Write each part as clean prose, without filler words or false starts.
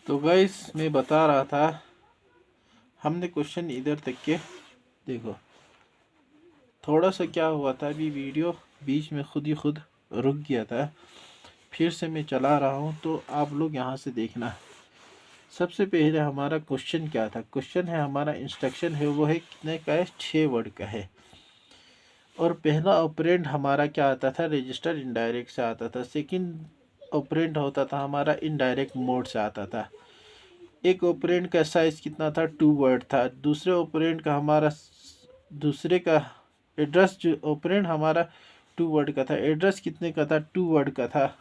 तो गाइस मैं बता रहा था, हमने क्वेश्चन इधर तक के देखो। थोड़ा सा क्या हुआ था, अभी वीडियो बीच में खुद ही खुद रुक गया था। फिर से मैं चला रहा हूँ तो आप लोग यहाँ से देखना। सबसे पहले हमारा क्वेश्चन क्या था। क्वेश्चन है हमारा, इंस्ट्रक्शन है वो है कितने का है, 6 वर्ड का है। और पहला ऑपरेंड हमारा क्या आता था, रजिस्टर इनडायरेक्ट से आता था। सेकंड ऑपरेंड होता था हमारा इनडायरेक्ट मोड से आता था। एक ऑपरेंड का साइज कितना था, 2 वर्ड था। दूसरे ऑपरेंड का हमारा दूसरे का एड्रेस, जो ऑपरेंड हमारा 2 वर्ड का था, एड्रेस कितने का था, 2 वर्ड का था।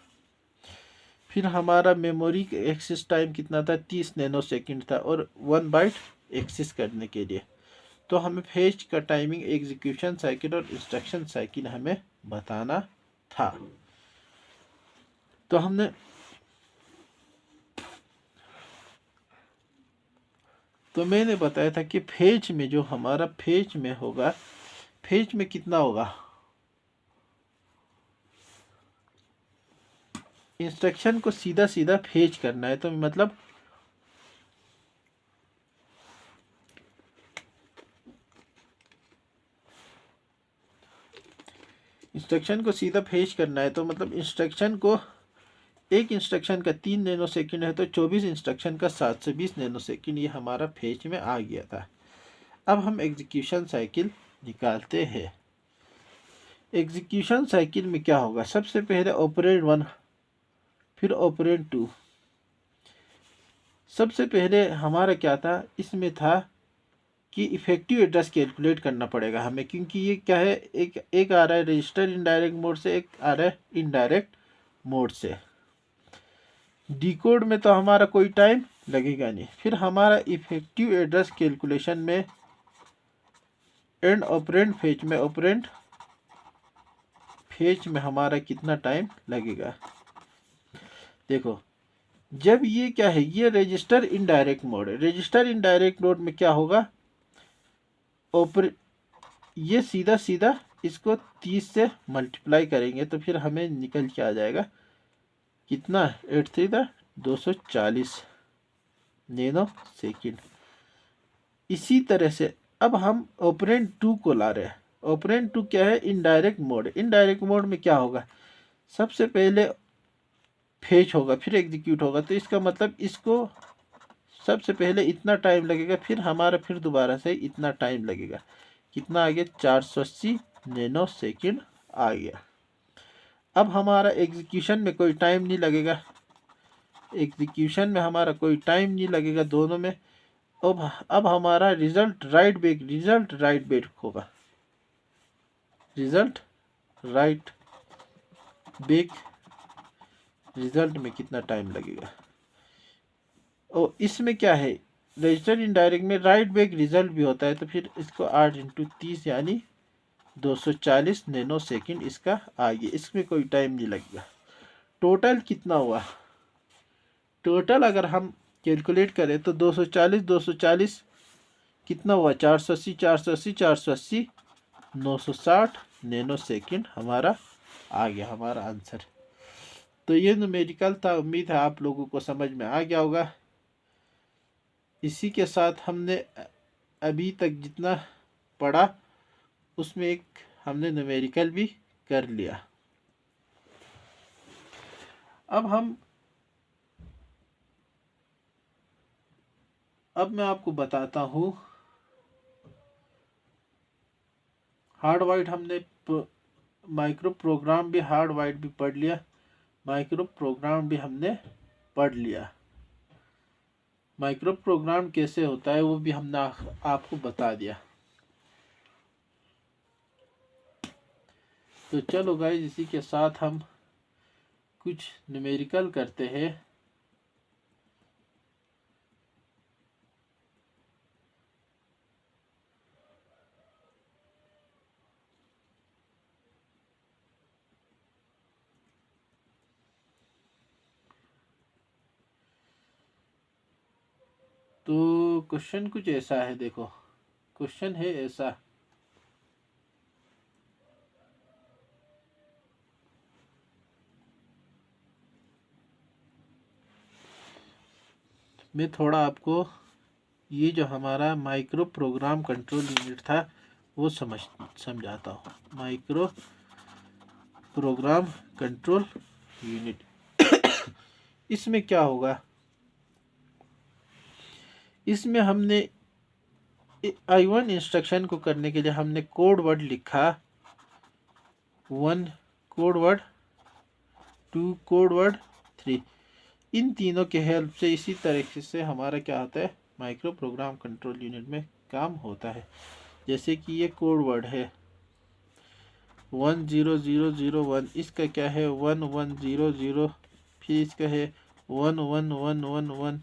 फिर हमारा मेमोरी का एक्सेस टाइम कितना था, 30 नैनो सेकेंड था, और 1 बाइट एक्सेस करने के लिए। तो हमें फेच का टाइमिंग, एग्जीक्यूशन साइकिल और इंस्ट्रक्शन साइकिल हमें बताना था। तो हमने मैंने बताया था कि फेच में जो हमारा फेच में होगा, फेच में कितना होगा, इंस्ट्रक्शन को सीधा सीधा फेच करना है। तो मतलब इंस्ट्रक्शन को सीधा फेच करना है, तो मतलब इंस्ट्रक्शन को, एक इंस्ट्रक्शन का 3 नैनो सेकेंड है तो 24 इंस्ट्रक्शन का 720 नैनो सेकेंड, ये हमारा फेच में आ गया था। अब हम एग्जीक्यूशन साइकिल निकालते हैं। एग्जीक्यूशन साइकिल में क्या होगा, सबसे पहले ऑपरेंड 1, फिर ऑपरेंड 2। सबसे पहले हमारा क्या था, इसमें था कि इफेक्टिव एड्रेस कैलकुलेट करना पड़ेगा हमें, क्योंकि ये क्या है, एक आ रहा है रजिस्टर इनडायरेक्ट मोड से, एक आ रहा है इनडायरेक्ट मोड से। डिकोड में तो हमारा कोई टाइम लगेगा नहीं। फिर हमारा इफेक्टिव एड्रेस कैलकुलेशन में एंड ऑपरेंड फेच में, ऑपरेंड फेच में हमारा कितना टाइम लगेगा। देखो, जब ये क्या है, ये रजिस्टर इनडायरेक्ट मोड है। रजिस्टर इनडायरेक्ट मोड में क्या होगा, ये सीधा सीधा इसको 30 से मल्टीप्लाई करेंगे तो फिर हमें निकल के आ जाएगा कितना, 8 3 240 नैनो सेकेंड। इसी तरह से अब हम ऑपरेंड 2 को ला रहे हैं। ऑपरेंड 2 क्या है, इनडायरेक्ट मोड। इनडायरेक्ट मोड में क्या होगा, सबसे पहले फेच होगा, फिर एग्जीक्यूट होगा। तो इसका मतलब इसको सबसे पहले इतना टाइम लगेगा, फिर हमारा फिर दोबारा से इतना टाइम लगेगा। कितना आ गया, 480 नैनो सेकेंड आ गया। अब हमारा एग्जीक्यूशन में कोई टाइम नहीं लगेगा, एग्जीक्यूशन में हमारा कोई टाइम नहीं लगेगा दोनों में। अब हमारा रिजल्ट राइट बैक होगा। रिजल्ट राइट बैक, रिजल्ट में कितना टाइम लगेगा। और इसमें क्या है, रजिस्टर इनडायरेक्ट में राइट बैक रिजल्ट भी होता है। तो फिर इसको 8 × 30 यानी 240 नैनो सेकेंड इसका आ गया। इसमें कोई टाइम नहीं लगेगा। टोटल कितना हुआ, टोटल अगर हम कैलकुलेट करें तो 240 कितना हुआ, 480 480 480 960 नैनो सेकेंड हमारा आ गया, हमारा आंसर। तो ये न्यूमेरिकल था। उम्मीद है आप लोगों को समझ में आ गया होगा। इसी के साथ हमने अभी तक जितना पढ़ा उसमें एक हमने न्यूमेरिकल भी कर लिया। अब मैं आपको बताता हूँ, हार्ड वाइड हमने माइक्रो प्रोग्राम भी, हार्ड वाइड भी पढ़ लिया, माइक्रो प्रोग्राम भी हमने पढ़ लिया। माइक्रो प्रोग्राम कैसे होता है वो भी हमने आपको बता दिया। तो चलो गाइस, इसी के साथ हम कुछ न्यूमेरिकल करते हैं। तो क्वेश्चन कुछ ऐसा है, देखो क्वेश्चन है ऐसा, मैं थोड़ा आपको ये जो हमारा माइक्रो प्रोग्राम कंट्रोल यूनिट था वो समझाता हूँ। माइक्रो प्रोग्राम कंट्रोल यूनिट इसमें क्या होगा, इसमें हमने I1 इंस्ट्रक्शन को करने के लिए हमने कोड वर्ड लिखा, 1 कोड वर्ड, 2 कोड वर्ड, 3। इन तीनों के हेल्प से इसी तरीके से हमारा क्या होता है, माइक्रो प्रोग्राम कंट्रोल यूनिट में काम होता है। जैसे कि ये कोड वर्ड है 10001, इसका क्या है 1100, फिर इसका है 11111।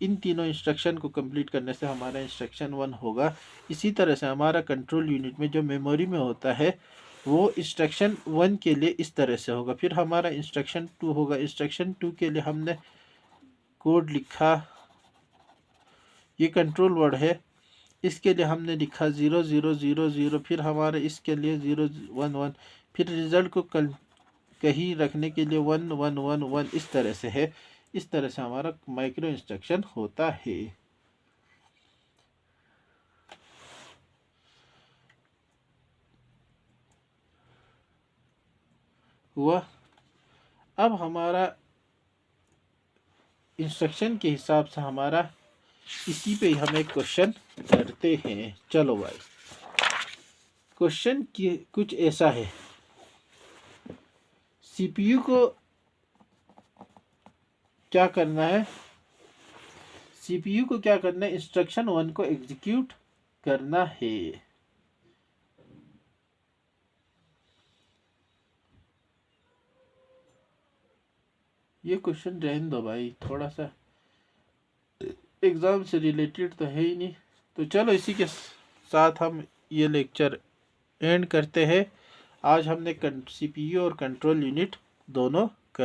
इन तीनों इंस्ट्रक्शन को कंप्लीट करने से हमारा इंस्ट्रक्शन 1 होगा। इसी तरह से हमारा कंट्रोल यूनिट में जो मेमोरी में होता है वो इंस्ट्रक्शन 1 के लिए इस तरह से होगा। फिर हमारा इंस्ट्रक्शन 2 होगा। इंस्ट्रक्शन 2 के लिए हमने कोड लिखा, ये कंट्रोल वर्ड है, इसके लिए हमने लिखा 0000। फिर हमारे इसके लिए 011। फिर रिजल्ट को कहीं रखने के लिए 1111 इस तरह से है। इस तरह से हमारा माइक्रो इंस्ट्रक्शन होता है। हुआ। अब हमारा इंस्ट्रक्शन के हिसाब से हमारा इसी पे हम एक क्वेश्चन करते हैं। चलो भाई, क्वेश्चन की कुछ ऐसा है, सीपीयू को क्या करना है, सीपीयू को क्या करना है, इंस्ट्रक्शन 1 को एग्जीक्यूट करना है। ये क्वेश्चन रहने दो भाई, थोड़ा सा एग्जाम से रिलेटेड तो है ही नहीं। तो चलो इसी के साथ हम ये लेक्चर एंड करते हैं। आज हमने सीपीयू और कंट्रोल यूनिट दोनों